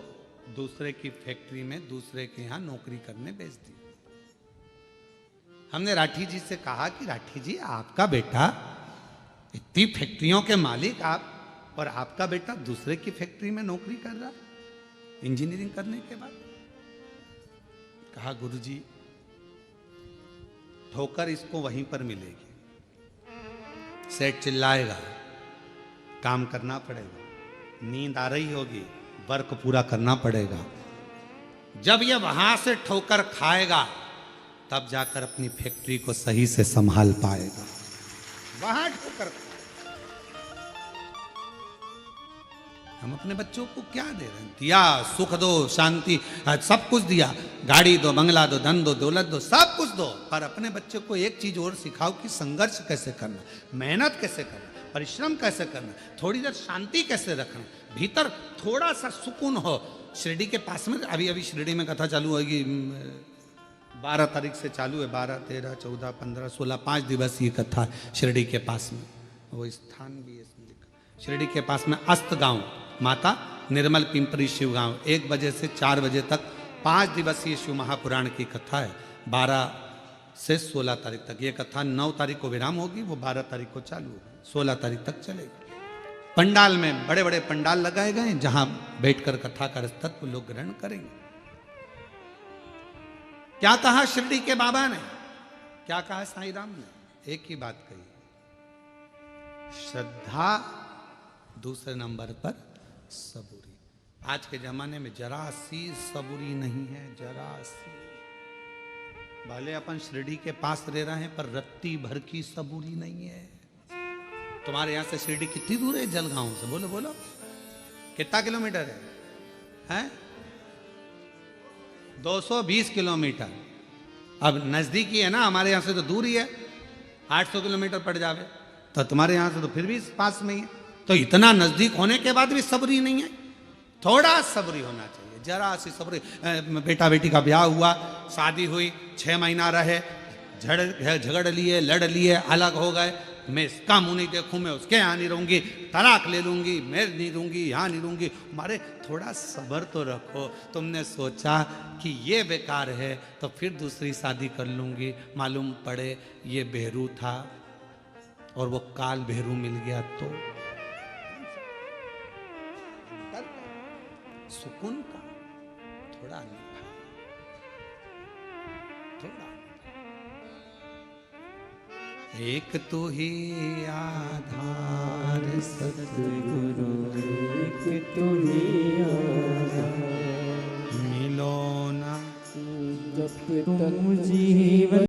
दूसरे की फैक्ट्री में दूसरे के यहाँ नौकरी करने भेज दी। हमने राठी जी से कहा कि राठी जी आपका बेटा इतनी फैक्ट्रियों के मालिक आप, और आपका बेटा दूसरे की फैक्ट्री में नौकरी कर रहा इंजीनियरिंग करने के बाद। कहा गुरुजी ठोकर इसको वहीं पर मिलेगी, सेठ चिल्लाएगा, काम करना पड़ेगा, नींद आ रही होगी, वर्क पूरा करना पड़ेगा। जब ये वहां से ठोकर खाएगा तब जाकर अपनी फैक्ट्री को सही से संभाल पाएगा। वहां ठोकर। हम अपने बच्चों को क्या दे रहे हैं? दिया, सुख दो, शांति, सब कुछ दिया, गाड़ी दो, बंगला दो, धन दो, दौलत दो, सब कुछ दो, पर अपने बच्चे को एक चीज और सिखाओ कि संघर्ष कैसे करना, मेहनत कैसे करना, परिश्रम कैसे करना, थोड़ी देर शांति कैसे रखना, भीतर थोड़ा सा सुकून हो। शिरडी के पास में अभी शिरडी में कथा चालू होगी, 12 तारीख से चालू है, 12, 13, 14, 15, 16, 5 दिवसीय कथा शिरडी के पास में। वो स्थान भी है इसमें लिखा, शिरडी के पास में अस्त गांव, माता निर्मल पिंपरी शिव गांव, 1 बजे से 4 बजे तक 5 दिवसीय शिव महापुराण की कथा है। 12 से 16 तारीख तक ये कथा, 9 तारीख को विराम होगी, वो 12 तारीख को चालू होगी, 16 तारीख तक चलेगी। पंडाल में बड़े बड़े पंडाल लगाए गए जहां बैठकर कथा का रसतत्व लोग ग्रहण करेंगे। क्या कहा शिरडी के बाबा ने, क्या कहा साईं राम ने? एक ही बात कही, श्रद्धा दूसरे नंबर पर सबूरी। आज के जमाने में जरा सी सबूरी नहीं है, जरा सी। भले अपन शिरडी के पास रह रहे हैं पर रत्ती भर की सबूरी नहीं है। तुम्हारे यहां से शिरडी कितनी दूर है? जलगांव से बोलो बोलो, कितना किलोमीटर है? 220 किलोमीटर। अब नजदीकी है ना, हमारे यहां से तो दूर ही है, 800 किलोमीटर पड़ जावे, तो तुम्हारे यहां से तो फिर भी पास में ही है। तो इतना नजदीक होने के बाद भी सबरी नहीं है, थोड़ा सबरी होना चाहिए, जरा सी सबरी। बेटा बेटी का ब्याह हुआ, शादी हुई, 6 महीना रहे, झगड़ लिए, लड़ लिए, अलग हो गए, मैं इसका मुंह नहीं देखूं, मैं उसके यहाँ नहीं रहूंगी, तलाक ले लूंगी, मैं नहीं रहूंगी, यहाँ नहीं रहूंगी। हमारे थोड़ा सब्र तो रखो। तुमने सोचा कि ये बेकार है तो फिर दूसरी शादी कर लूंगी, मालूम पड़े ये बेहरू था और वो काल बेहरू मिल गया तो सुकून का थोड़ा नहीं, थोड़ा। एक तो ही आधार सतगुरु, एक तो ही आधार, मिलो तुम जीवन